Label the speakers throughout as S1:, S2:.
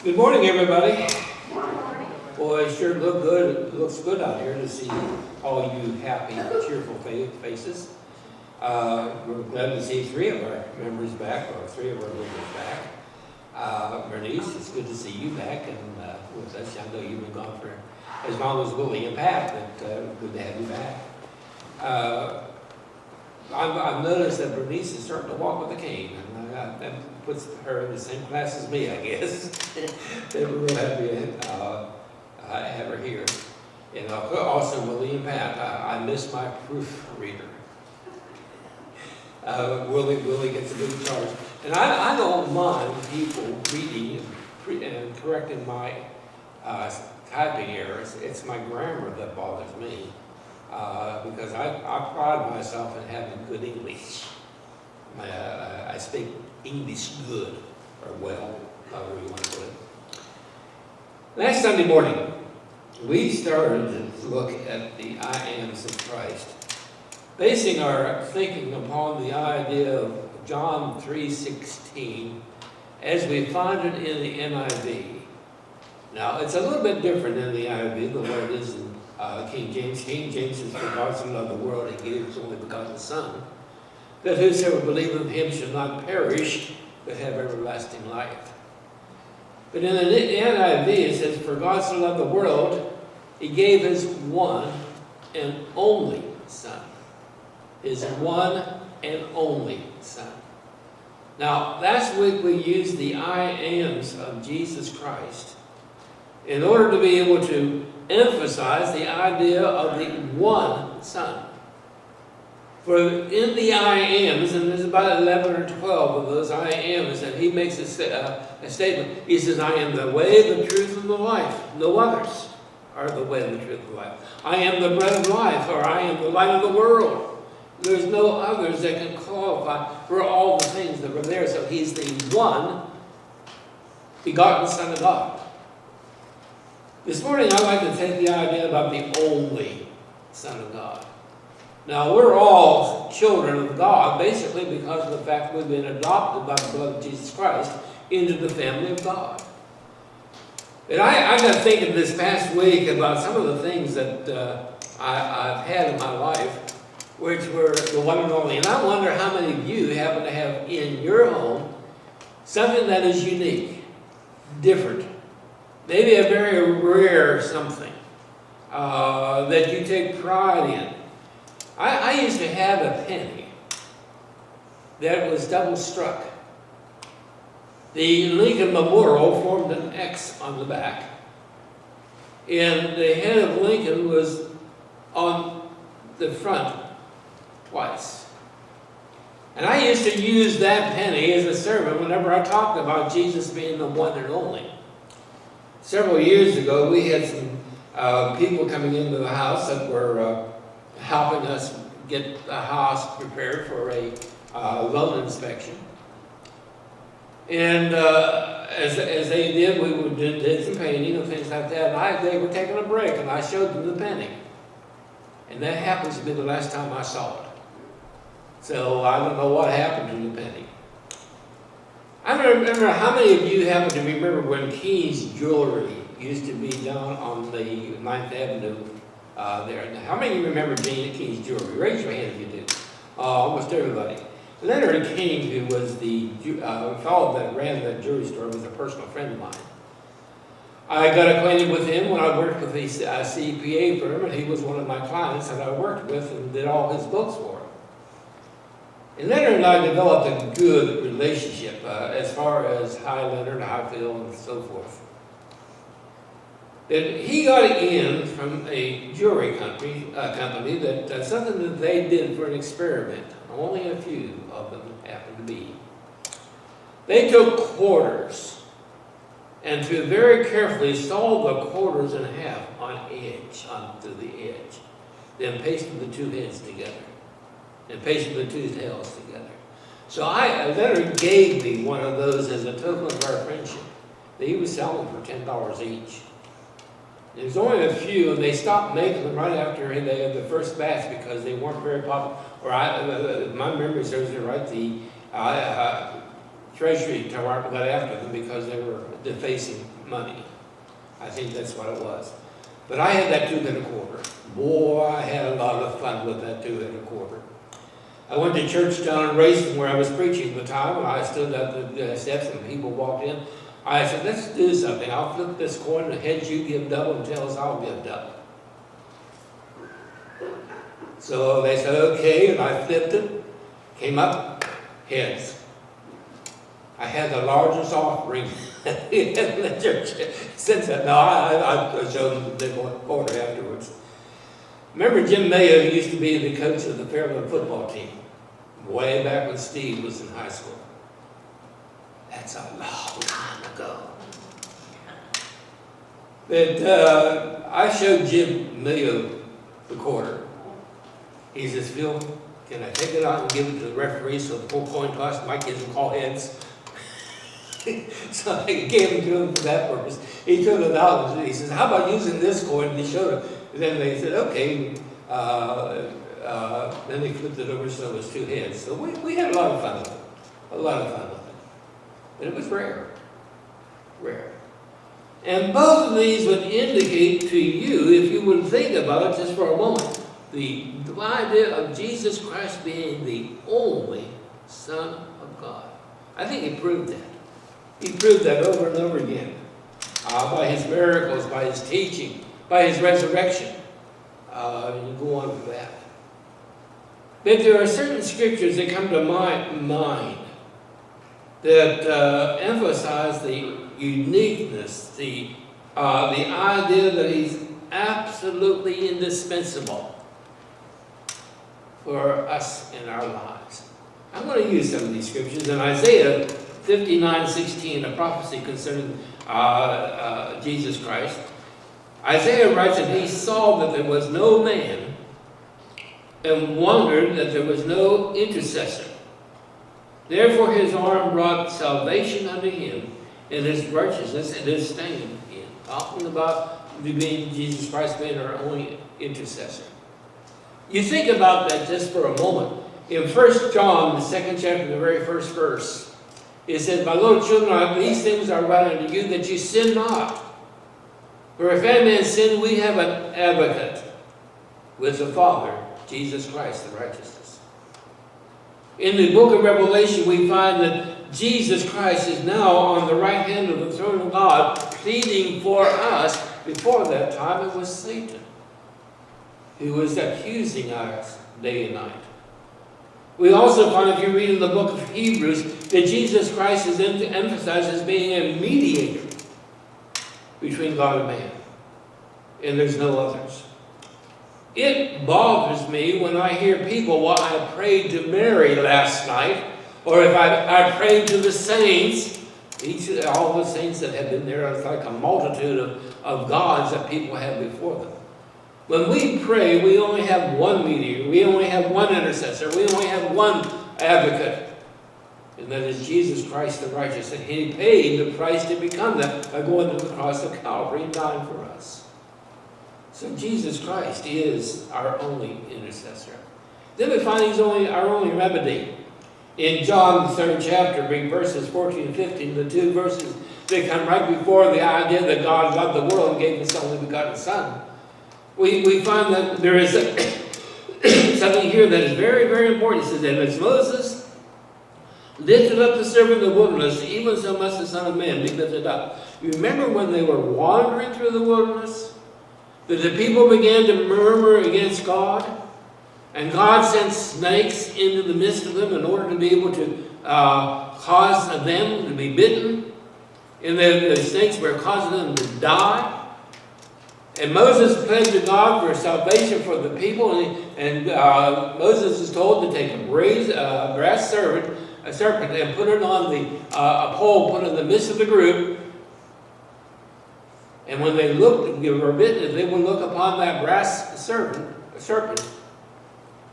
S1: Good morning, everybody. Boy, it sure look good. It looks good out here to see all you happy, cheerful faces. We're glad to see three of our members back, or three of our members back. Bernice, it's good to see you back and with us. I know you've been gone for as long as Willie and Pat, but good to have you back. I've noticed that Bernice is starting to walk with a cane, and that puts her in the same class as me, I guess. We're real happy to have her here. And also, Willie and Pat, I miss my proofreader. Willie gets a big charge. And I don't mind people reading and correcting my typing errors. It's my grammar that bothers me. Because I pride myself in having good English. I speak English good, or well, however you want to put it. Last Sunday morning, we started to look at the I ams of Christ, basing our thinking upon the idea of John 3:16 as we find it in the NIV. Now, it's a little bit different in the NIV than what it is in King James. King James says, "For God so loved the world, He gave His only begotten Son, that whosoever believeth in Him should not perish, but have everlasting life." But in the NIV it says, "For God so loved the world, He gave His one and only Son." His one and only Son. Now, last week we used the I ams of Jesus Christ in order to be able to emphasize the idea of the one Son. For in the I ams, and there's about 11 or 12 of those I ams, that he makes a statement. He says, "I am the way, the truth, and the life. No others are the way, the truth, and the life. I am the bread of life," or "I am the light of the world." There's no others that can qualify for all the things that were there. So he's the one begotten Son of God. This morning I'd like to take the idea about the only Son of God. Now, we're all children of God, basically because of the fact we've been adopted by the blood of Jesus Christ into the family of God. And I got thinking this past week about some of the things that I've had in my life, which were the one and only. And I wonder how many of you happen to have in your home something that is unique, different, maybe a very rare something that you take pride in. I used to have a penny that was double struck. The Lincoln Memorial formed an X on the back, and the head of Lincoln was on the front twice. And I used to use that penny as a sermon whenever I talked about Jesus being the one and only. Several years ago, we had some people coming into the house that were helping us get the house prepared for a loan inspection. And as they did, we did some painting and things like that. And they were taking a break, and I showed them the penny. And that happens to be the last time I saw it. So I don't know what happened to the penny. I don't remember how many of you happen to remember when Key's Jewelry used to be down on the 9th Avenue there. Now, how many of you remember being at Key's Jewelry? Raise your hand if you do. Almost everybody. Leonard King, who was the fellow that ran that jewelry store, was a personal friend of mine. I got acquainted with him when I worked with the CPA firm, and he was one of my clients that I worked with and did all his books for him. And Leonard and I developed a good relationship as far as hi Leonard, hi Phil, and so forth. And he got in from a jewelry company that something that they did for an experiment. Only a few of them happened to be. They took quarters and to very carefully sawed the quarters in half onto the edge. Then pasted the two heads together. And pasted the two tails together. So Leonard gave me one of those as a token of our friendship. He was selling for $10 each. There's only a few, and they stopped making them right after they had the first batch because they weren't very popular. Or my memory serves me right, the treasury department got after them because they were defacing money. I think that's what it was. But I had that 2 1/4. Boy, I had a lot of fun with that 2 1/4. I went to church down in Racing where I was preaching at the time, and I stood at the steps and people walked in. I said, let's do something. I'll flip this coin, and heads you give double, and tails I'll give double. So they said, okay, and I flipped it, came up, heads. I had the largest offering in the church since then. No, I showed them the quarter afterwards. Remember Jim Mayo used to be the coach of the Fairland football team, way back when Steve was in high school. That's a long time ago. But I showed Jim Mayo the quarter. He says, Phil, can I take it out and give it to the referee so the full coin toss might get them call heads? So I gave it to him for that purpose. He took it out and he says, how about using this coin? And he showed it. And then they said, okay. Then they flipped it over so it was 2 heads. So we had a lot of fun with it. A lot of fun with it. But it was rare. Rare. And both of these would indicate to you, if you would think about it just for a moment, the idea of Jesus Christ being the only Son of God. I think he proved that. He proved that over and over again. By his miracles, by his teaching, by his resurrection. You go on with that. But there are certain scriptures that come to my mind that emphasize the uniqueness, the idea that he's absolutely indispensable for us in our lives. I'm going to use some of these scriptures. In Isaiah 59:16, a prophecy concerning Jesus Christ, Isaiah writes that he saw that there was no man and wondered that there was no intercessor. Therefore his arm brought salvation unto him, and his righteousness and his stand in. Talking about Jesus Christ being our only intercessor. You think about that just for a moment. In 1 John, the 2nd chapter, the very first verse, it says, my little children, these things I write unto you, that you sin not. For if any man sin, we have an advocate with the Father, Jesus Christ, the righteousness. In the book of Revelation, we find that Jesus Christ is now on the right hand of the throne of God, pleading for us. Before that time, it was Satan who was accusing us day and night. We also find, if you read in the book of Hebrews, that Jesus Christ is emphasized as being a mediator between God and man. And there's no others. It bothers me when I hear people, well, I prayed to Mary last night, or if I prayed to the saints, all the saints that have been there, it's like a multitude of gods that people have before them. When we pray, we only have one mediator, we only have one intercessor, we only have one advocate, and that is Jesus Christ the righteous. And he paid the price to become that by going to the cross of Calvary and dying for us. So Jesus Christ is our only intercessor. Then we find he's our only remedy. In John, the 3rd chapter, read verses 14 and 15, the 2 verses that come right before the idea that God loved the world and gave his only begotten Son. We find that there is something here that is very, very important. It says, and as Moses lifted up the serpent in the wilderness, even so must the Son of Man be lifted up. You remember when they were wandering through the wilderness? That the people began to murmur against God? And God sent snakes into the midst of them in order to be able to cause them to be bitten. And the snakes were causing them to die. And Moses prayed to God for salvation for the people, and Moses is told to take a brass serpent and put it on a pole, put it in the midst of the group. And when they looked, they were bitten, if they would look upon that brass serpent,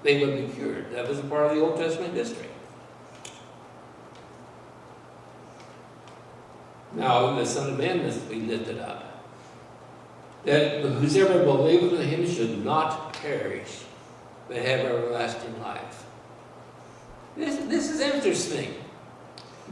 S1: they would be cured. That was a part of the Old Testament history. Now the Son of Man must be lifted up, that whosoever believeth in him should not perish, but have everlasting life. This is interesting.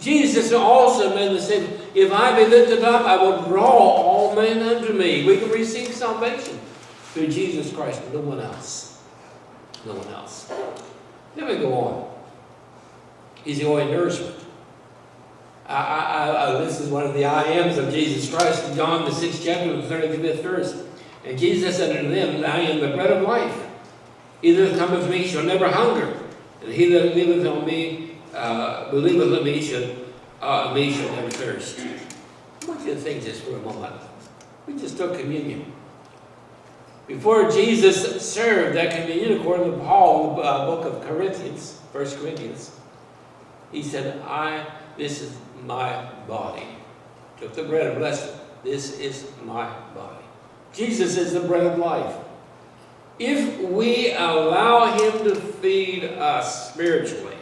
S1: Jesus also made the same. If I be lifted up, I will draw all men unto me. We can receive salvation through Jesus Christ, no one else. No one else. Let me go on. He's the only nourishment. This is one of the I ams of Jesus Christ in John the 6th chapter, the 35th verse. And Jesus said unto them, I am the bread of life. He that cometh to me shall never hunger, and he that believeth on me, believeth on me shall never thirst. I want you to think just for a moment. We just took communion. Before Jesus served that communion, according to Paul, the book of Corinthians, 1 Corinthians, he said, this is my body. Took the bread and blessed it. This is my body. Jesus is the bread of life. If we allow him to feed us spiritually,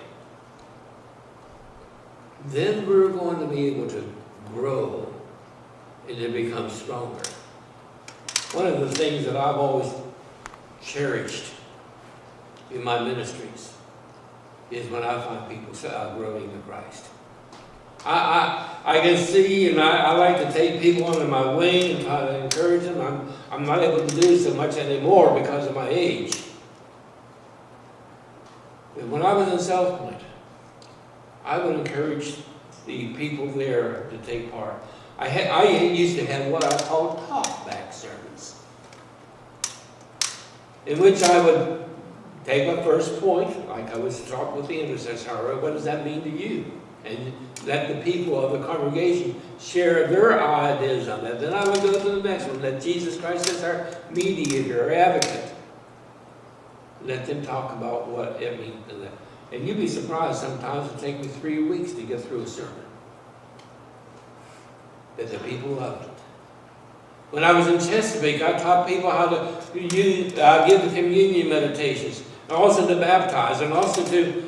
S1: then we're going to be able to grow and to become stronger. One of the things that I've always cherished in my ministries is when I find people growing in Christ. I can see, and I like to take people under my wing and try to encourage them. I'm not able to do so much anymore because of my age. But when I was in South Point, I would encourage the people there to take part. I used to have what I called talkback sermons, in which I would take a first point, like I was talking with the intercessor. What does that mean to you? And let the people of the congregation share their ideas on that. Then I would go to the next one, that Jesus Christ is our mediator, our advocate. Let them talk about what it means to them. And you'd be surprised, sometimes it takes me 3 weeks to get through a sermon. But the people loved it. When I was in Chesapeake, I taught people how to give the communion meditations, and also to baptize, and also to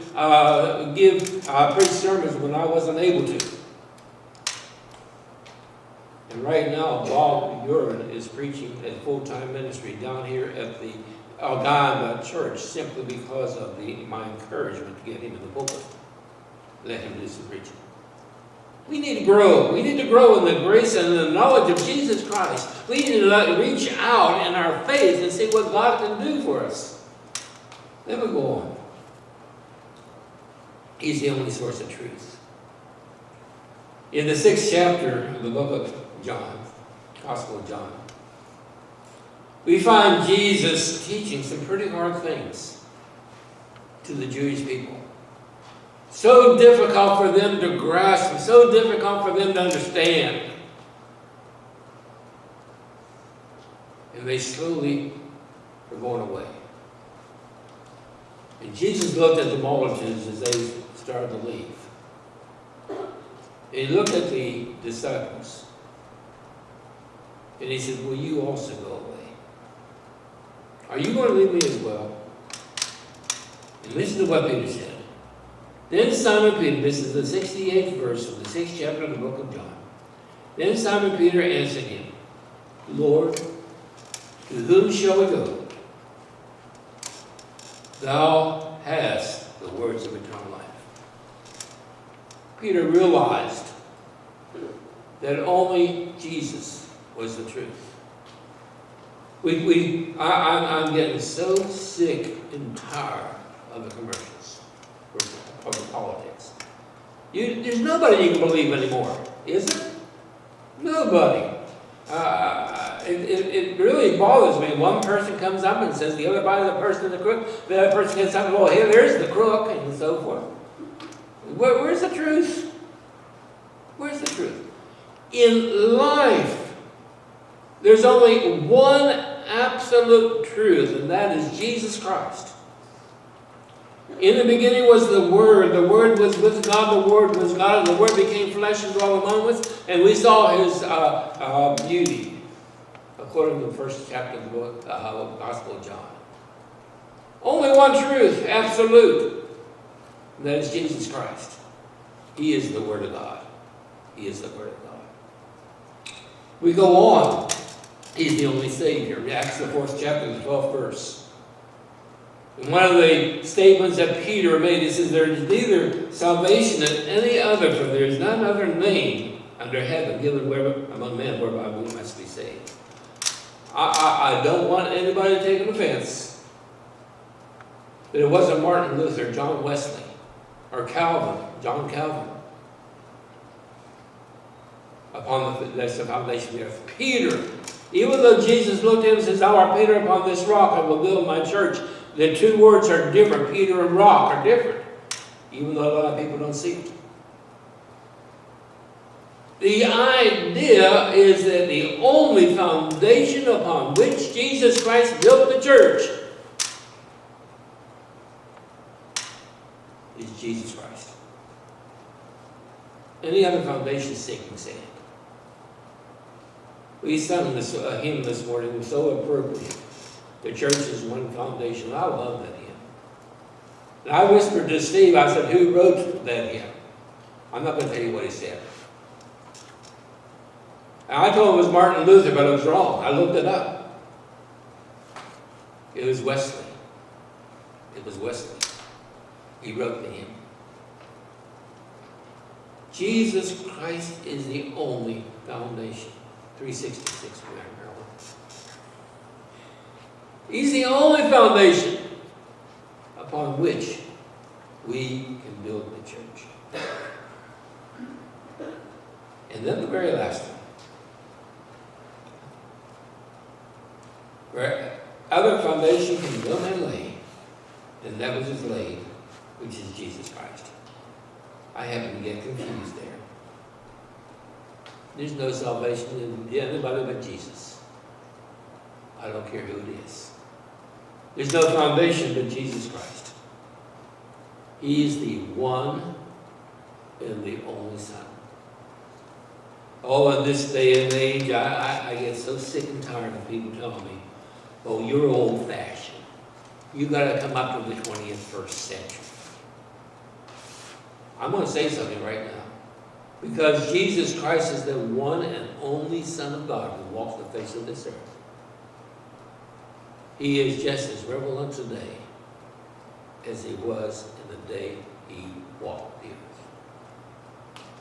S1: preach sermons when I wasn't able to. And right now, Bob Urin is preaching a full-time ministry down here at the Algama Church, simply because of my encouragement to get him in the pulpit. Let him do some preaching. We need to grow. We need to grow in the grace and the knowledge of Jesus Christ. We need to reach out in our faith and see what God can do for us. Then we go on. He's the only source of truth. In the 6th chapter of the book of John, Gospel of John, we find Jesus teaching some pretty hard things to the Jewish people. So difficult for them to grasp, so difficult for them to understand. And they slowly were going away. And Jesus looked at the multitudes as they started to leave. And he looked at the disciples. And he said, will you also go away? Are you going to leave me as well? And listen to what Peter said. Then Simon Peter, this is the 68th verse of the 6th chapter of the book of John. Then Simon Peter answered him, Lord, to whom shall we go? Thou hast the words of eternal life. Peter realized that only Jesus was the truth. I'm getting so sick and tired of the commercials for the politics. There's nobody you can believe anymore, is there? Nobody. It really bothers me. One person comes up and says the other by the person is the crook. The other person gets up and, well, here, there's the crook, and so forth. Where's the truth? Where's the truth? In life, there's only one absolute truth, and that is Jesus Christ. In the beginning was the Word was with God, the Word was God, and the Word became flesh and dwelt among us, and we saw His beauty, according to the first chapter of the book, Gospel of John. Only one truth, absolute, and that is Jesus Christ. He is the Word of God. He is the Word of God. We go on. He's the only Savior. Acts the 4th chapter, the 12th verse. And one of the statements that Peter made, he says, there is neither salvation in any other, for there is none other name under heaven given among men whereby we must be saved. I don't want anybody to take an offense, but it wasn't Martin Luther, John Wesley, or Calvin, John Calvin. That's the foundation of the earth. Peter, even though Jesus looked at him and says, "Thou art Peter, upon this rock I will build my church," the two words are different. Peter and rock are different, even though a lot of people don't see it. The idea is that the only foundation upon which Jesus Christ built the church is Jesus Christ. Any other foundation is sinking sand. We sung this hymn this morning, it was so appropriate. The church is one foundation. I love that hymn. And I whispered to Steve, I said, "Who wrote that hymn?" I'm not going to tell you what he said. And I told him it was Martin Luther, but I was wrong. I looked it up. It was Wesley. It was Wesley. He wrote the hymn. Jesus Christ is the only foundation. 366, Maryland. He's the only foundation upon which we can build the church. And then the very last one. Where other foundation can no man lay, and that which is laid, which is Jesus Christ. I happen to get confused there. There's no salvation in anybody but Jesus. I don't care who it is. There's no foundation but Jesus Christ. He is the one and the only Son. Oh, in this day and age, I get so sick and tired of people telling me, "Oh, you're old-fashioned. You got to come up to the 21st century." I'm going to say something right now. Because Jesus Christ is the one and only Son of God who walks the face of this earth. He is just as relevant today as he was in the day he walked the earth.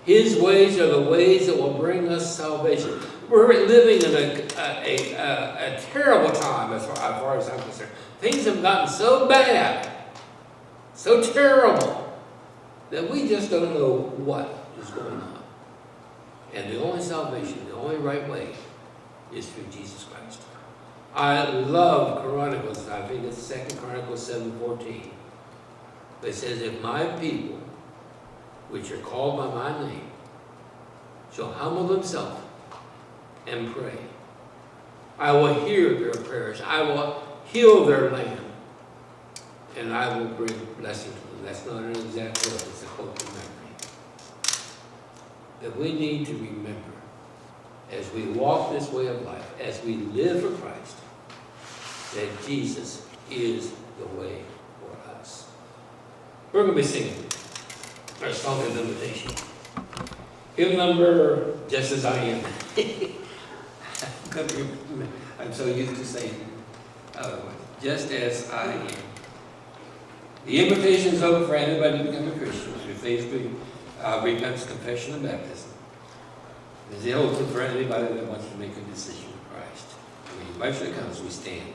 S1: His ways are the ways that will bring us salvation. We're living in a terrible time as far as I'm concerned. Things have gotten so bad, so terrible, that we just don't know what is going on. And the only salvation, the only right way, is through Jesus Christ. I love Chronicles, I think it's 2 Chronicles 7:14. It says, "If my people, which are called by my name, shall humble themselves and pray, I will hear their prayers, I will heal their land, and I will bring blessing to them." That's not an exact word, it's a quote from memory. That we need to remember, as we walk this way of life, as we live for Christ, that Jesus is the way for us. We're going to be singing our song of invitation. Hymn number, "Just As I Am." I'm so used to saying "Just As I Am." The invitation is open for anybody to become a Christian through faith, repentance, confession, and baptism. It's open for anybody that wants to make a decision with Christ. We invite you to come as we stand.